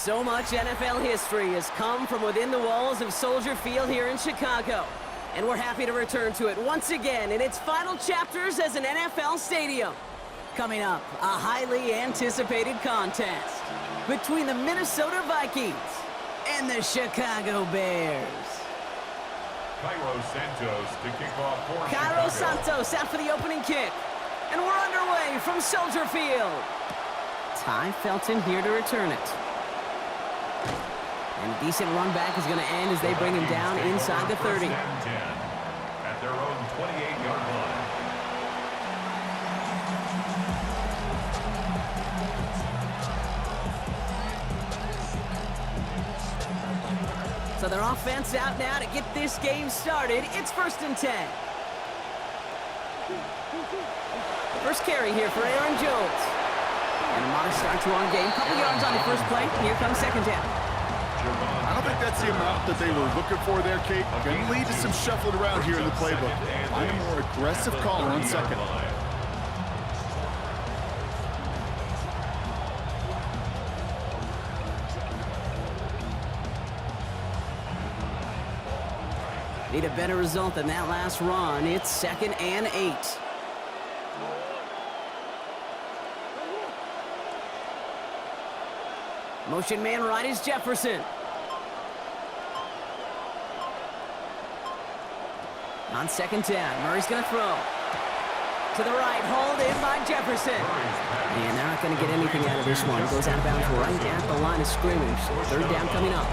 So much NFL history has come from within the walls of Soldier Field here in Chicago. And we're happy to return to it once again in its final chapters as an NFL stadium. Coming up, a highly anticipated contest between the Minnesota Vikings and the Chicago Bears. Cairo Santos to kick off for Cairo Chicago. Santos out for the opening kick. And we're underway from Soldier Field. Ty Felton here to return it. And a decent run back is going to end as they bring him down inside the 30. First and 10 at their own 28-yard line. So their offense out now to get this game started. It's 1st and 10. First carry here for Aaron Jones. And a modest start to our game. Couple yards on the first play. Here comes second down. I don't think that's the amount that they were looking for there, Kate. Going to lead to some shuffling around here in the playbook. Find a more aggressive call on second. Need a better result than that last run. It's 2nd and 8. Motion man right is Jefferson. On 2nd down, Murray's going to throw. To the right, hauled in by Jefferson. And they're not going to get anything out of this one. Goes out of bounds right at the line of scrimmage. 3rd down coming up.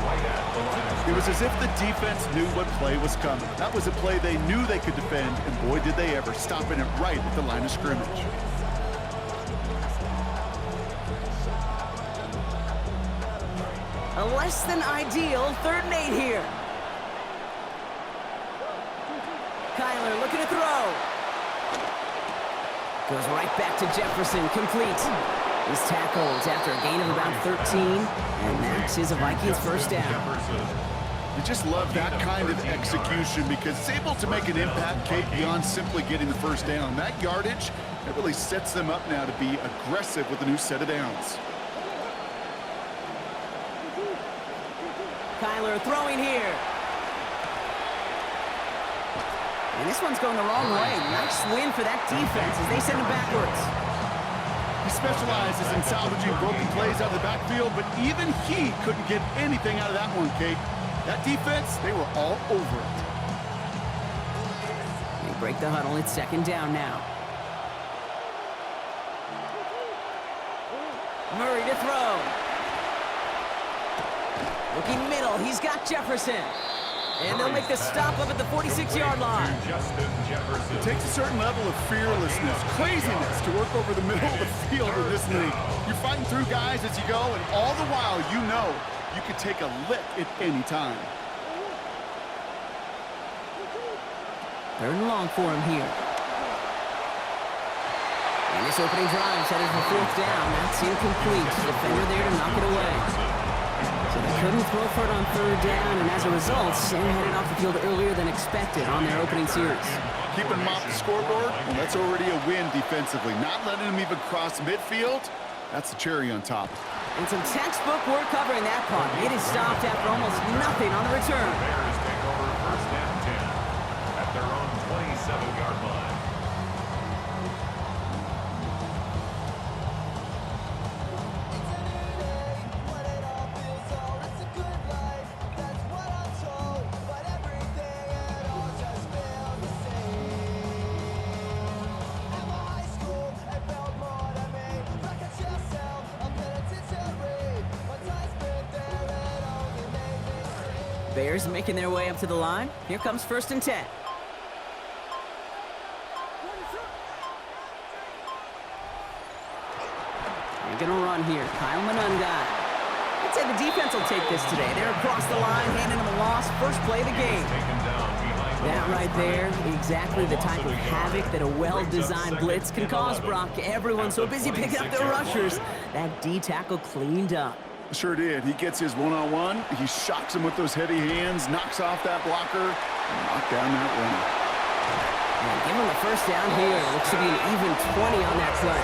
It was as if the defense knew what play was coming. That was a play they knew they could defend, and boy did they ever, stopping it right at the line of scrimmage. A less than ideal 3rd and 8 here. Kyler looking to throw. Goes right back to Jefferson, complete. He's tackled after a gain of about 13, and that is a Vikings first down. You just love that kind of execution because it's able to make an impact, Kate, beyond simply getting the first down. That yardage, it really sets them up now to be aggressive with a new set of downs. Kyler throwing here. And this one's going the wrong way. Nice win for that defense as they send him backwards. He specializes in salvaging broken plays out of the backfield, but even he couldn't get anything out of that one, Kate. That defense, they were all over it. They break the huddle. It's 2nd down now. Murray to throw. Looking middle, he's got Jefferson. And they'll make the stop up at the 46-yard line. It takes a certain level of fearlessness, craziness to work over the middle of the field in this league. You're fighting through guys as you go, and all the while you know you could take a lick at any time. 3rd and long for him here. And this opening drive is headed for 4th down. That's incomplete. Defender there to knock it away. So they couldn't throw for it on 3rd down, and as a result, Sam headed off the field earlier than expected on their opening series. Keeping them off the scoreboard, well, that's already a win defensively. Not letting them even cross midfield, that's the cherry on top. And some textbook work covering that punt. It is stopped after almost nothing on the return. Bears take over 1st and 10 at their own 27-yard line. Bears making their way up to the line. Here comes 1st and 10. They're going to run here. Kyle Monungai. I'd say the defense will take this today. They're across the line, handing them a loss. First play of the game. That right there, exactly the type of havoc that a well-designed blitz can cause, Brock. Everyone's so busy picking up their rushers. That D tackle cleaned up. Sure did. He gets his one-on-one. He shocks him with those heavy hands, knocks off that blocker, and knocks down that runner. And give him the first down here. Looks to be an even 20 on that play.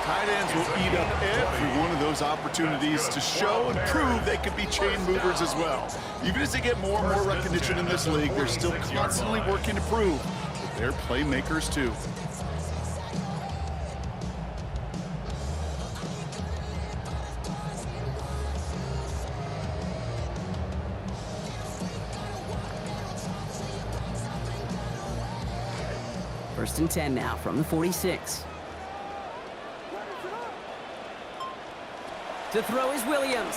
Tight ends will eat up every one of those opportunities to show and prove they could be chain movers as well. Even as they get more and more recognition in this league, they're still constantly working to prove that they're playmakers too. First and 10 now from the 46. To throw is Williams.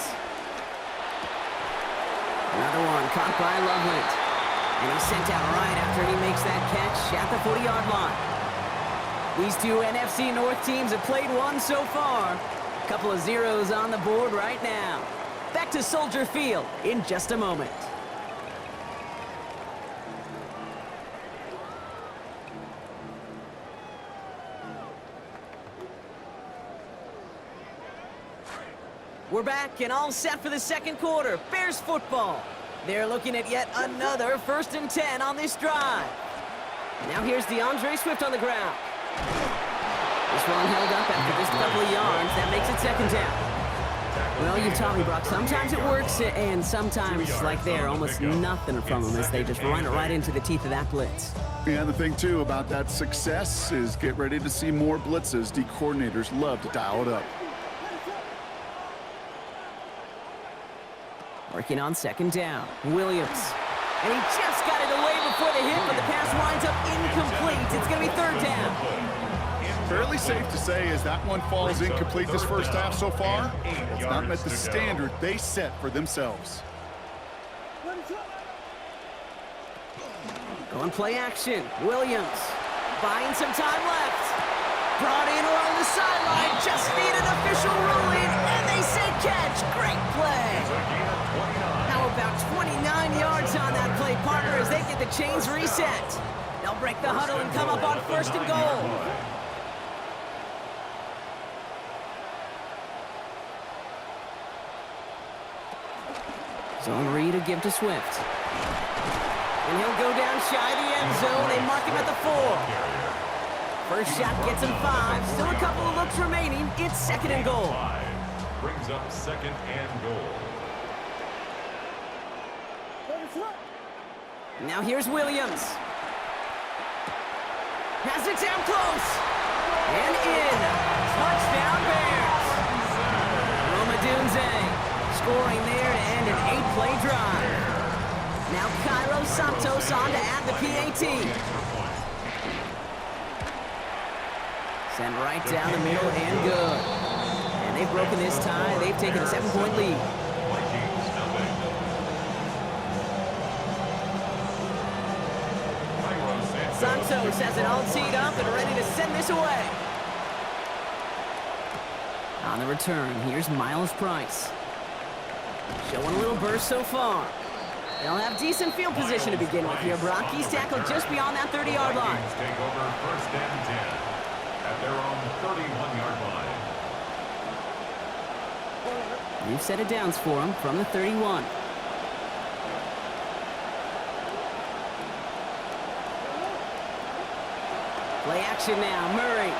Another one caught by Loveland. And he's sent out right after he makes that catch at the 40-yard line. These two NFC North teams have played one so far. A couple of zeros on the board right now. Back to Soldier Field in just a moment. We're back and all set for the second quarter. Bears football. They're looking at yet another 1st and 10 on this drive. Now here's DeAndre Swift on the ground. This one held up after just a couple of yards. That makes it 2nd down. Well, you've taught me, Brock. Sometimes it works, and sometimes, like there, almost nothing from them as they just run it right into the teeth of that blitz. Yeah, the thing, too, about that success is get ready to see more blitzes. D coordinators love to dial it up. Working on 2nd down. Williams. And he just got it away before the hit, but the pass winds up incomplete. It's going to be 3rd down. Fairly safe to say as that one falls incomplete this first half so far, it's not met the standard they set for themselves. Going play action. Williams. Buying some time left. Brought in along the sideline. Just need an official ruling, and they say catch. Great play. How about 29 yards on that play, partner, as they get the chains reset. They'll break the huddle and come up on 1st and goal. Zone read to give to Swift. And he'll go down shy of the end zone. They mark him at the 4. First shot gets him 5. Still a couple of looks remaining. It's 2nd and goal. Brings up 2nd and goal. Now here's Williams. Has it down close. And in. Touchdown Bears. Roma Dunze scoring there to end an 8-play drive. Now Cairo Santos on to add the PAT. Sent right down the middle and good. And they've broken this tie. They've taken a 7-point lead. Santos has it all teed up and ready to send this away. On the return, here's Miles Price. Showing a little burst so far. They'll have decent field position to begin with here, Brock. He's tackled just beyond that 30-yard line. Take over 1st and 10 at their own 31-yard line. New set of downs for him from the 31. Play action now, Murray.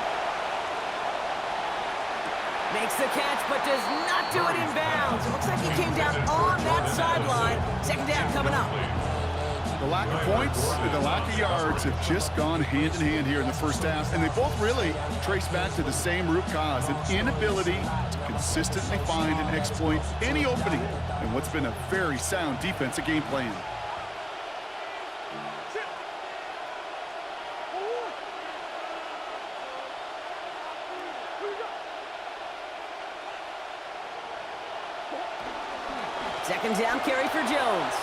Makes the catch, but does not do it in bounds. It looks like he came down on that sideline. 2nd down coming up. The lack of points and the lack of yards have just gone hand in hand here in the first half, and they both really trace back to the same root cause, an inability to consistently find and exploit any opening in what's been a very sound defensive game plan. Second down carry for Jones.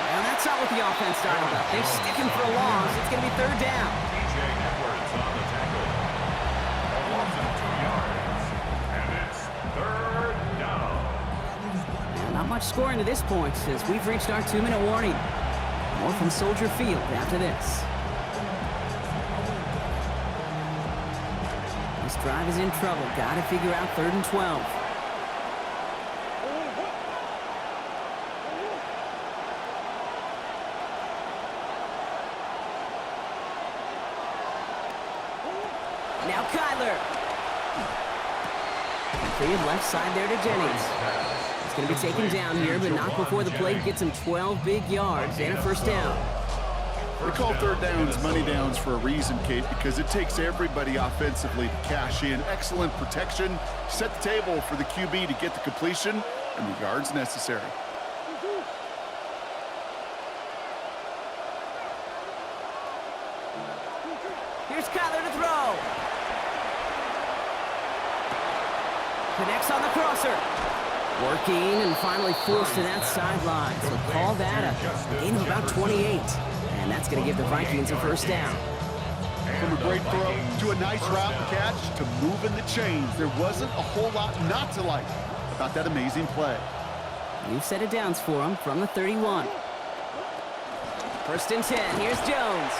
And that's not what the offense started up. They stick him for a loss. It's going to be 3rd down. TJ Edwards on the tackle. A loss of 2 yards. And it's 3rd down. And not much scoring to this point as we've reached our 2-minute warning. More from Soldier Field after this. This drive is in trouble. Got to figure out 3rd and 12. Now Kyler. Completed left side there to Jennings. He's going to be taken down here, but not before the play gets him 12 big yards and a first down. We call third downs money downs for a reason, Kate, because it takes everybody offensively to cash in. Excellent protection, set the table for the QB to get the completion and the yards necessary. Here's Kyler to throw. Connects on the crosser. Working and finally forced to that sideline. So call that a gain of about 28. And that's going to give the Vikings a first down. From a great throw to a nice route and catch to moving the chains. There wasn't a whole lot not to like about that amazing play. You've set it downs for him from the 31. First and 10. Here's Jones.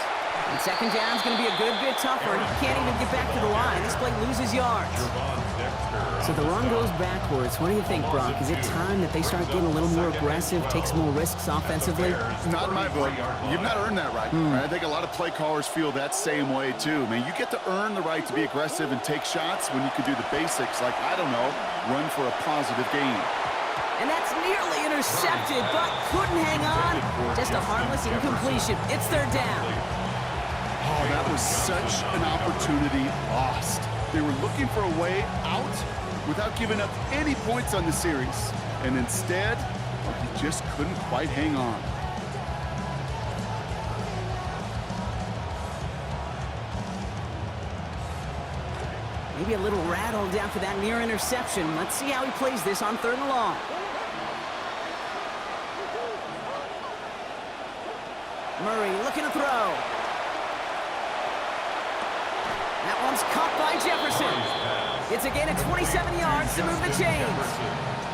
And second down's going to be a good bit tougher. He can't even get back to the line. This play loses yards. So the run goes backwards. What do you think, Brock? Is it time that they start getting a little more aggressive, take some more risks offensively? Not in my book. You've not earned that right. I think a lot of play callers feel that same way, too. Man, you get to earn the right to be aggressive and take shots when you can do the basics, like, I don't know, run for a positive gain. And that's nearly intercepted, but couldn't hang on. Just a harmless incompletion. It's third down. Oh, that was such an opportunity lost. They were looking for a way out without giving up any points on the series. And instead, he just couldn't quite hang on. Maybe a little rattled after that near interception. Let's see how he plays this on third and long. Murray looking to throw. That one's caught by Jefferson. It's a gain of 27 yards to move the chains.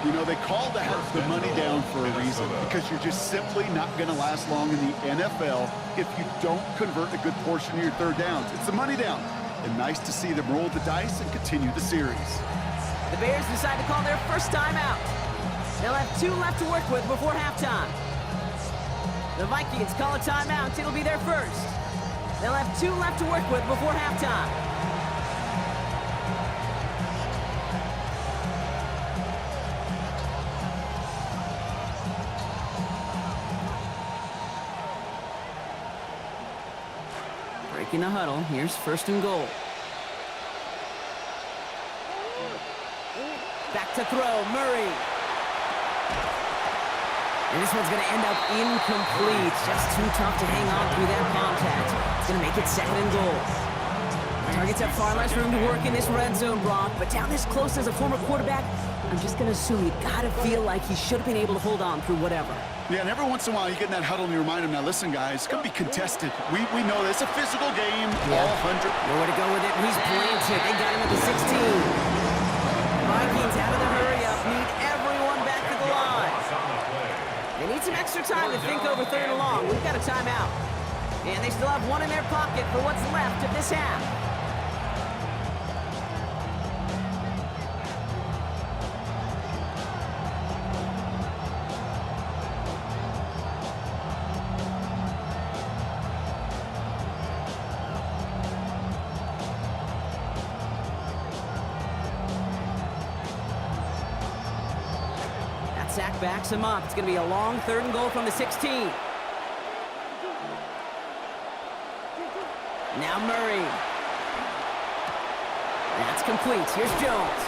You know, they call that the money down for a reason, because you're just simply not going to last long in the NFL if you don't convert a good portion of your third downs. It's the money down. And nice to see them roll the dice and continue the series. The Bears decide to call their first time out. They'll have 2 left to work with before halftime. The Vikings call a timeout. It'll be their first. They'll have 2 left to work with before halftime. Breaking the huddle. Here's first and goal. Back to throw. Murray. And this one's going to end up incomplete. Just too tough to hang on through that contact. It's going to make it second and goal. Targets have far less room to work in this red zone, Brock. But down this close as a former quarterback, I'm just going to assume you got to feel like he should have been able to hold on through whatever. Yeah, and every once in a while you get in that huddle and you remind him, now listen, guys, it's going to be contested. We know this. It's a physical game. Yeah. All 100. Nowhere to go with it. He's planted. They got him at the 16. Vikings out of the hurry-up. Need everyone back to the line. They need some extra time to think over third and long. We've got a timeout. And they still have 1 in their pocket for what's left of this half. Sack backs him up. It's going to be a long third and goal from the 16. Now Murray. That's complete. Here's Jones.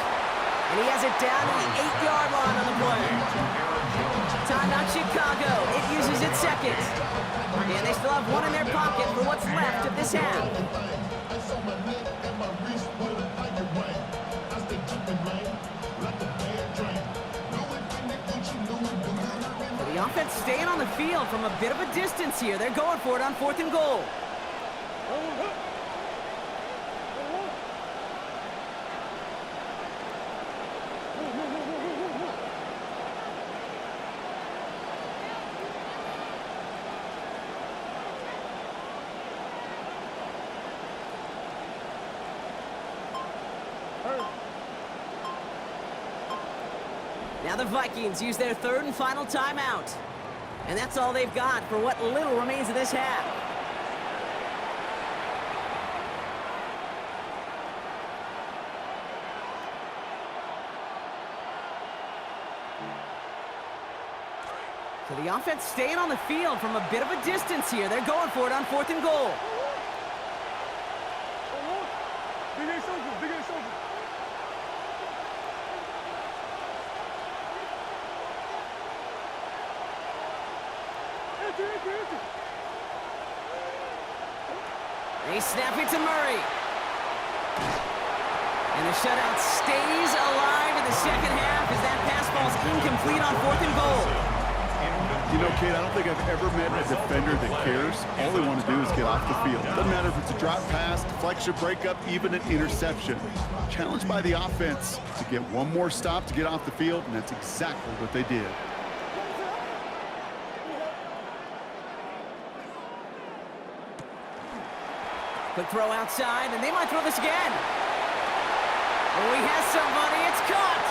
And he has it down to the 8-yard line on the play. Timeout Chicago. It uses its second. And they still have 1 in their pocket for what's left of this half. The offense staying on the field from a bit of a distance here. They're going for it on 4th and goal. Now the Vikings use their 3rd and final timeout. And that's all they've got for what little remains of this half. So the offense staying on the field from a bit of a distance here. They're going for it on 4th and goal. They snap it to Murray. And the shutout stays alive in the second half as that pass ball's incomplete on 4th and goal. You know, Kate, I don't think I've ever met a defender that cares. All they want to do is get off the field. Doesn't matter if it's a drop pass, deflection, breakup, even an interception. Challenged by the offense to get one more stop to get off the field, and that's exactly what they did. Quick throw outside, and they might throw this again. Oh, he has somebody. It's caught.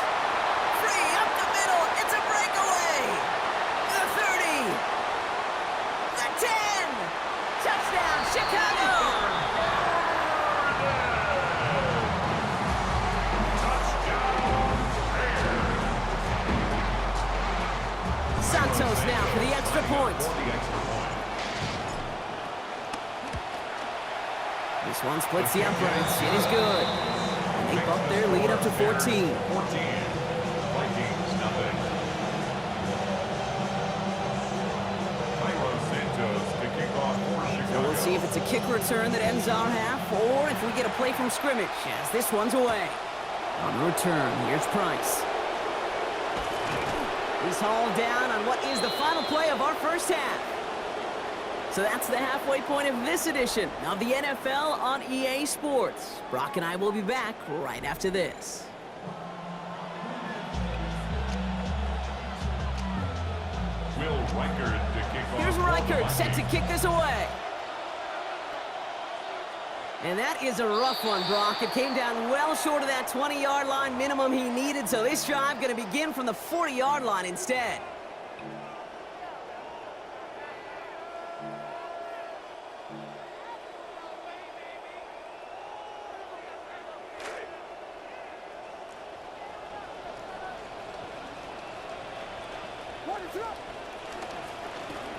Free up the middle. It's a breakaway. The 30. The 10. Touchdown, Chicago. Santos now for the extra point. This one splits the uprights. It is good. And they bump their lead up to 14. 14. Vikings, nothing. Santos to kick off for Chicago. So we'll see if it's a kick return that ends our half, or if we get a play from scrimmage, as this one's away. On the return, here's Price. He's hauled down on what is the final play of our first half. So that's the halfway point of this edition of the NFL on EA Sports. Brock and I will be back right after this. Will Reichert to kick off. Here's Reichert set to kick this away. And that is a rough one, Brock. It came down well short of that 20-yard line minimum he needed, so this drive going to begin from the 40-yard line instead.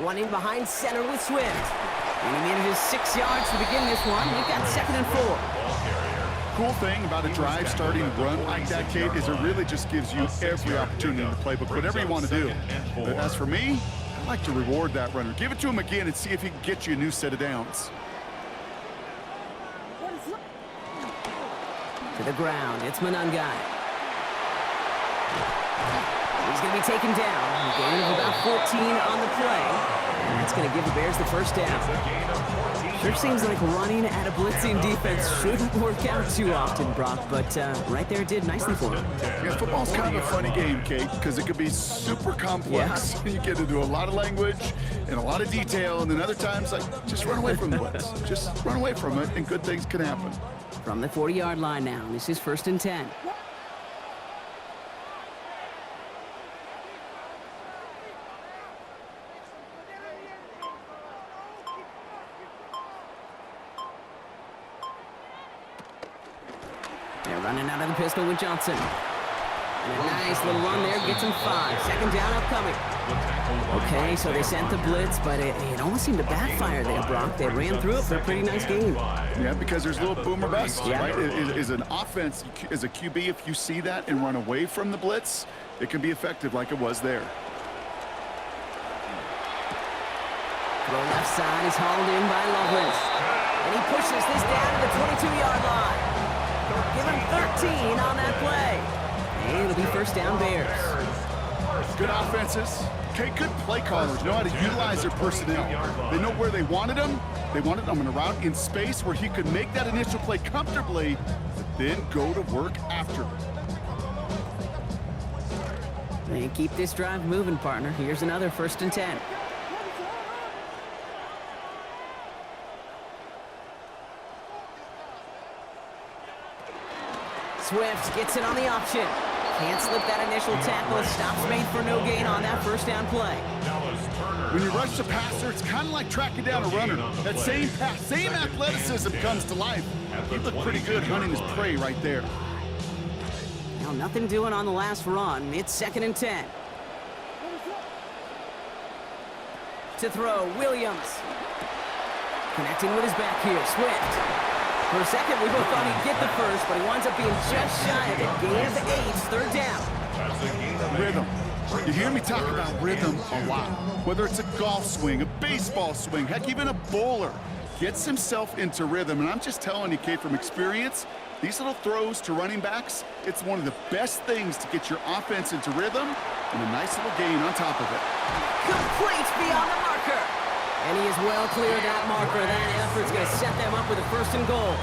Running behind center with Swift. And he manages 6 yards to begin this one. We've got 2nd and 4. Cool thing about a drive starting run like that, Kate, is it really just gives you every opportunity in the playbook, whatever you want to do. But as for me, I like to reward that runner. Give it to him again and see if he can get you a new set of downs. To the ground, it's Manungai. He's going to be taken down. A gain of about 14 on the play. And that's going to give the Bears the first down. Sure seems like running at a blitzing defense shouldn't work out too often, Brock, but right there it did nicely for him. Yeah, football's kind of a funny game, Kate, because it could be super complex. Yeah. You get into a lot of language and a lot of detail, and then other times, like, just run away from the blitz. Just run away from it, and good things can happen. From the 40-yard line now, this is 1st and 10. They're running out of the pistol with Johnson. And a nice little run there gets him 5. 2nd down upcoming. Okay, so they sent the blitz, but it almost seemed to backfire there, Brock. They ran through it for a pretty nice game. Yeah, because there's a little boomer bust, right? Is an offense, as a QB, if you see that and run away from the blitz, it can be effective like it was there. Throw left side is hauled in by Lovelace. And he pushes this down to the 22-yard line. Give him 13 on that play. And it'll be 1st down Bears. Good offenses. Okay, good play callers know how to utilize their personnel. They know where they wanted them. They wanted them in a route in space where he could make that initial play comfortably, but then go to work after. And keep this drive moving, partner. Here's another 1st and 10. Swift gets it on the option. Can't slip that initial tackle. Stops made for no gain on that 1st down play. When you rush the passer, it's kind of like tracking down a runner. That same pass, same athleticism comes to life. He looked pretty good hunting his prey right there. Now nothing doing on the last run. It's 2nd and 10. to throw. Williams. Connecting with his back here. Swift. For a second, we both thought he'd get the first, but he winds up being just shy of it. Gain of 8, third down. Rhythm. You hear me talk about rhythm a lot. Whether it's a golf swing, a baseball swing, heck, even a bowler gets himself into rhythm. And I'm just telling you, Kate, from experience, these little throws to running backs, it's one of the best things to get your offense into rhythm and a nice little gain on top of it. Complete beyond the marker. And he is well clear of that marker. That effort's going to set them up with a first and goal.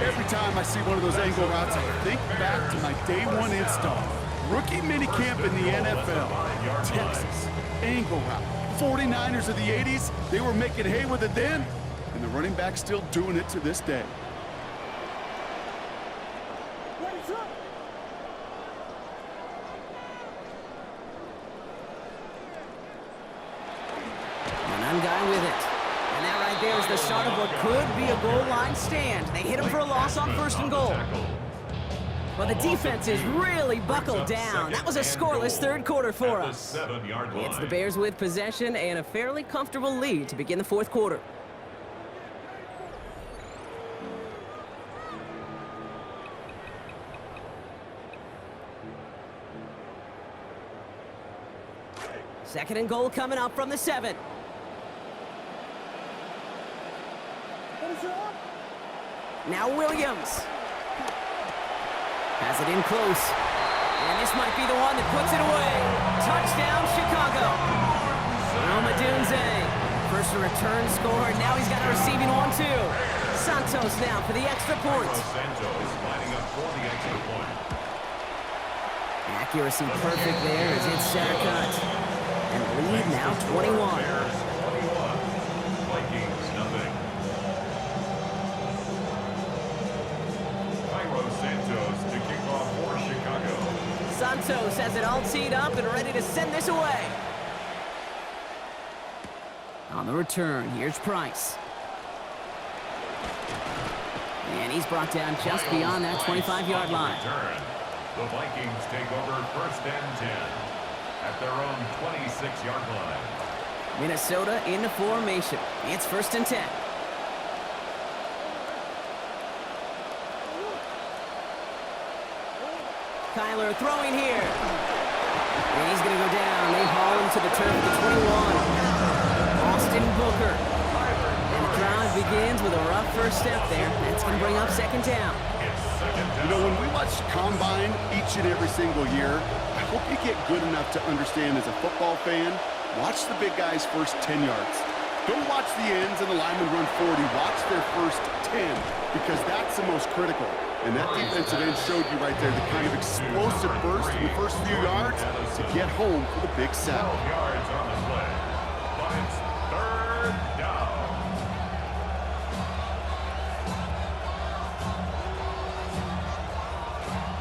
Every time I see one of those angle routes, I think back to my day one install. Rookie minicamp in the NFL. Texas, angle route. 49ers of the 80s, they were making hay with it then, and the running back's still doing it to this day. Guy with it. And that right there is the start of what could be a goal line stand. They hit him for a loss on first and goal. Well, the defense is really buckled down. That was a scoreless third quarter for us. It's the Bears with possession and a fairly comfortable lead to begin the fourth quarter. Second and goal coming up from the 7. Now Williams. Has it in close. And this might be the one that puts it away. Touchdown, Chicago. Romadunze. First return score. Now he's got a receiving one, too. Santos now for the extra point. Santos lining up for the extra point. Accuracy perfect there as it's center cut. And lead now 21. Bears 21. Vikings nothing. Santos to kick off for Chicago. Santos has it all teed up and ready to send this away. On the return, here's Price. And he's brought down just beyond that 25-yard line. The Vikings take over first and 10 at their own 26-yard line. Minnesota in the formation. It's first and 10. Kyler throwing here. And he's going to go down. They haul him to the turf at the 21. Austin Booker. And the drive begins with a rough first step there. That's going to bring up second down. You know, when we watch Combine each and every single year, I hope you get good enough to understand as a football fan, watch the big guys' first 10 yards. Don't watch the ends and the linemen run 40. Watch their first 10 because that's the most critical. And that defensive end showed you right there the kind of explosive burst in the first few yards to get home for the big set. 12 yards on the play. But it's third down.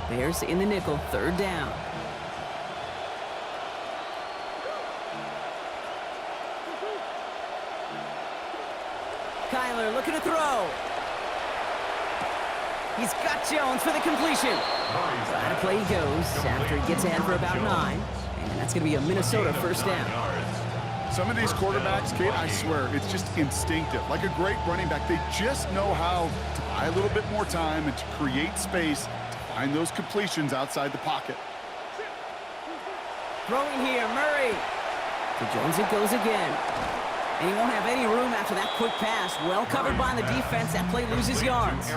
Bears in the nickel, third down. Kyler looking to throw. He's got Jones for the completion. Out of play he goes after he gets ahead for about 9. And that's going to be a Minnesota first down. Some of these quarterbacks, Kate, I swear, it's just instinctive. Like a great running back, they just know how to buy a little bit more time and to create space to find those completions outside the pocket. Throwing here, Murray. To Jones it goes again. And he won't have any room after that quick pass. Well covered by the defense. That play loses yards.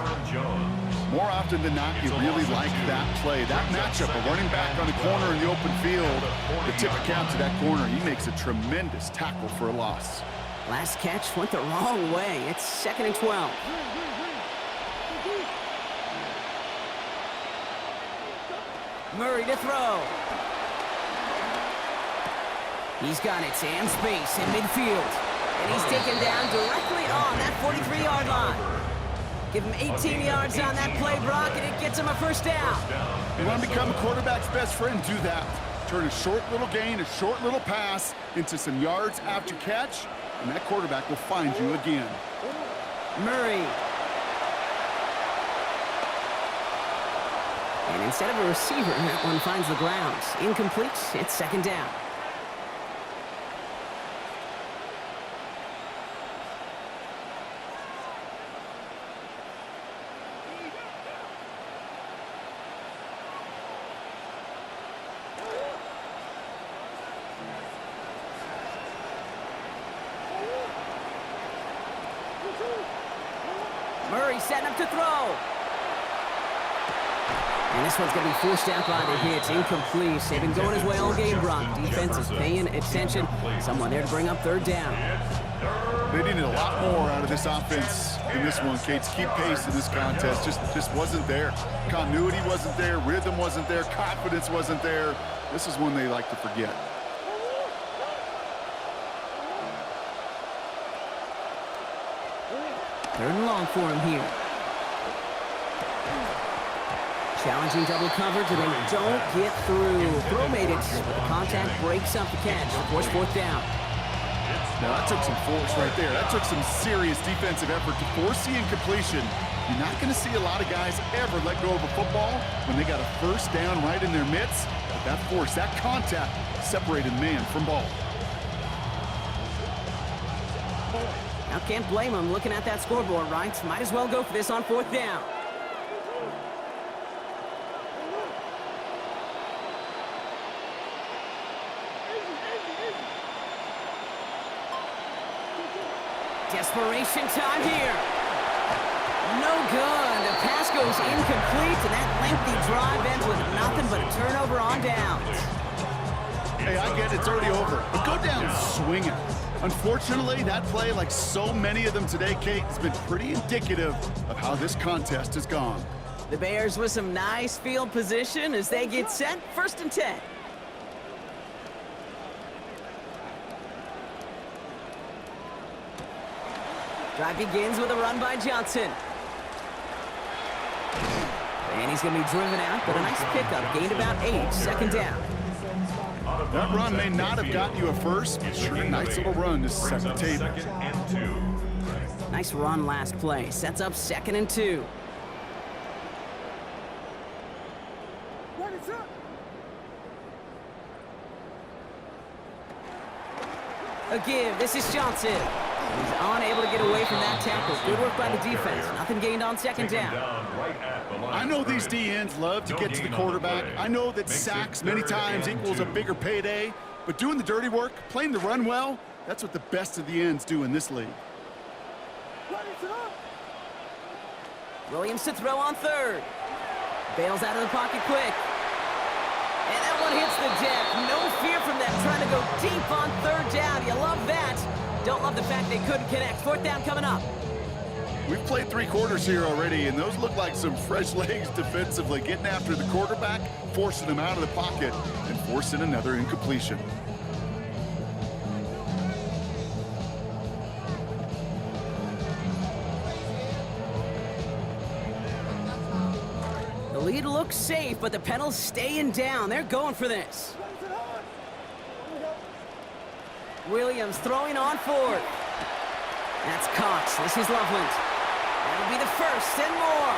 More often than not, you really like that play. That matchup, a running back on the corner in the open field, the tip of cap to that corner, he makes a tremendous tackle for a loss. Last catch went the wrong way. It's second and 12. Murray to throw. He's got it, and space in midfield. And he's taken down directly on that 43-yard line. Give him 18 yards on that play, Brock, and it gets him a first down. You want to become a quarterback's best friend? Do that. Turn a short little gain, a short little pass into some yards after catch, and that quarterback will find you again. Murray. And instead of a receiver, that one finds the ground. Incomplete, it's second down. Murray setting up to throw. And this one's going to be forced out by the hits. Incomplete. They've been going his way all game, Brock. Defense is paying attention. Someone there to bring up third down. They needed a lot more out of this offense in this one, Kate. To keep pace in this contest just wasn't there. Continuity wasn't there. Rhythm wasn't there. Confidence wasn't there. This is one they like to forget. Third and long for him here. Challenging double coverage, and they don't get through. Throw made it, but the contact breaks up the catch. Force fourth down. Now, that took some force right there. That took some serious defensive effort to force the incompletion. You're not going to see a lot of guys ever let go of a football when they got a first down right in their midst. But that force, that contact, separated man from ball. Now, can't blame him looking at that scoreboard, right? Might as well go for this on fourth down. Desperation time here. No good. The pass goes incomplete, and that lengthy drive ends with nothing but a turnover on downs. Hey, I get it's already over, but go down swinging. Unfortunately, that play, like so many of them today, Kate, has been pretty indicative of how this contest has gone. The Bears with some nice field position as they get set. 1st and 10. Drive begins with a run by Johnson. And he's going to be driven out, but a nice pickup. Gained about 8. 2nd down. That run may not have gotten you a first, but sure, a nice little run to set the table. Nice run last play. Sets up 2nd and 2. A give. This is Johnson. He's unable to get away from that tackle. Good work by the defense. Nothing gained on 2nd down. I know these D-ends love to get to the quarterback. I know that sacks many times equals a bigger payday, but doing the dirty work, playing the run well, that's what the best of the ends do in this league. Williams to throw on 3rd. Bails out of the pocket quick. And that one hits the deck. No fear from them trying to go deep on 3rd down. You love that. Don't love the fact they couldn't connect. 4th down coming up. We've played 3 quarters here already, and those look like some fresh legs defensively, getting after the quarterback, forcing him out of the pocket, and forcing another incompletion. The lead looks safe, but the pedal's staying down. They're going for this. Williams throwing on 4th. That's Cox. This is Loveland. That'll be the 1st and more.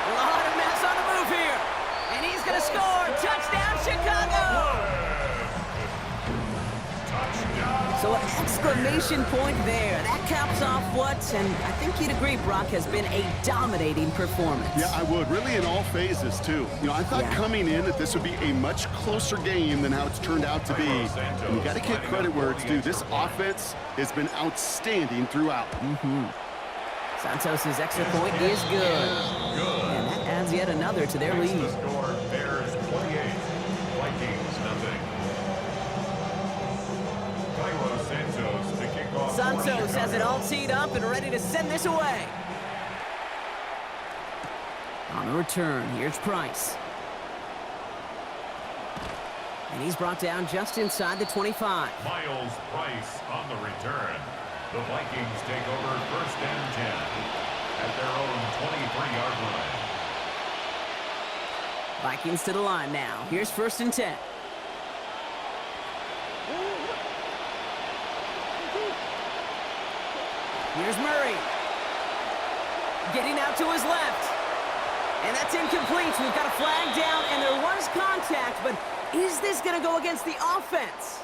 A lot of mess on the move here. And he's going to score. Touchdown, Chicago! So an exclamation point there. That caps off what, and I think you'd agree, Brock, has been a dominating performance. Yeah, I would. Really in all phases, too. You know, I thought coming in that this would be a much closer game than how it's turned out to be. And you got to give credit where it's due. This offense has been outstanding throughout. Santos' extra point is good. And that adds yet another to their lead. Bears 28, Vikings nothing. Santos has it all teed up and ready to send this away. On the return, here's Price. And he's brought down just inside the 25. Miles Price on the return. The Vikings take over 1st and 10 at their own 23-yard line. Vikings to the line now. Here's 1st and 10. Here's Murray. Getting out to his left. And that's incomplete. We've got a flag down, and there was contact, but is this going to go against the offense?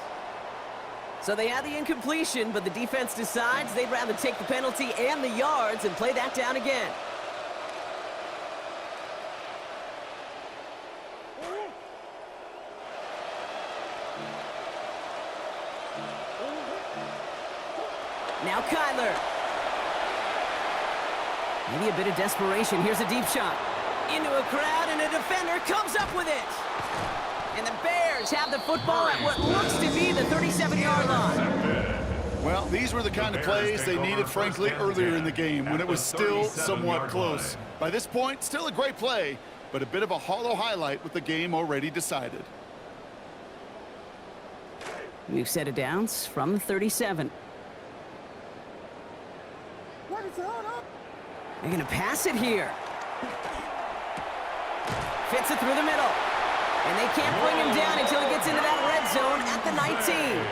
So they had the incompletion, but the defense decides they'd rather take the penalty and the yards and play that down again. Now Kyler. Maybe a bit of desperation. Here's a deep shot. Into a crowd, and a defender comes up with it. And the Bears have the football at what looks to be the 37-yard line. Well, these were the kind of plays they needed, frankly, earlier in the game when it was still somewhat close. By this point, still a great play, but a bit of a hollow highlight with the game already decided. We've set it down from the 37. They're going to pass it here. Fits it through the middle. And they can't bring him down until he gets into that red zone at the 19.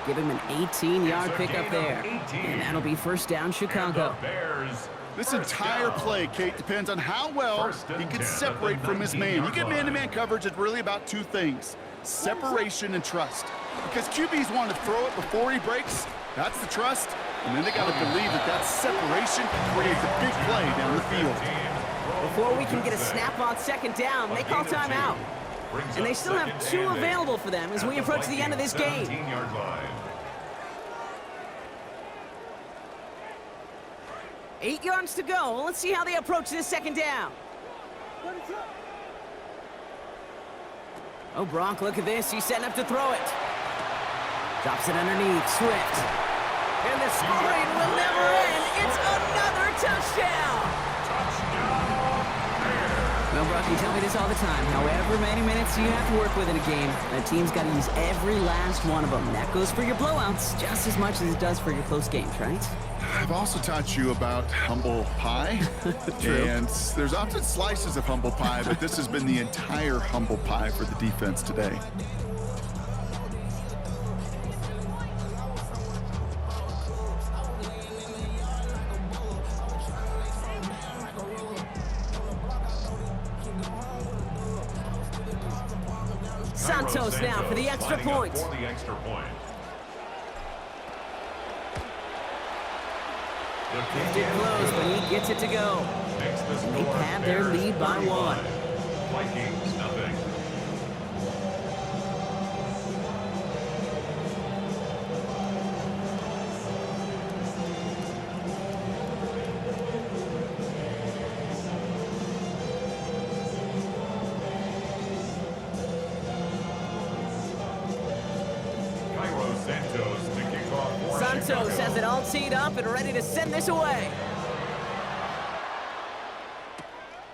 Give him an 18-yard pickup there. And that'll be first down, Chicago. This entire play, Kate, depends on how well he can separate from his man. You get man-to-man coverage, it's really about two things: separation and trust. Because QBs want to throw it before he breaks. That's the trust. And then they got to believe that that separation creates a big play down the field. Before we can get a snap on second down, they call timeout. And they still have two available for them as we approach the end of this game. 8 yards to go. Let's see how they approach this second down. Oh, Brock, look at this. He's setting up to throw it. Drops it underneath. Swift. And the scoring will never end. It's another touchdown. Well, Brock, you tell me this all the time. However many minutes you have to work with in a game, a team's got to use every last one of them. That goes for your blowouts just as much as it does for your close games, right? I've also taught you about humble pie. True. And there's often slices of humble pie, but this has been the entire humble pie for the defense today. Santos now for the extra point. Lifted close, but he gets it to go. They have their lead by 1. Vikings, nothing. Santos has it all teed up and ready to send this away.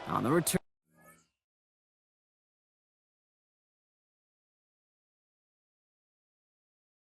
On the return.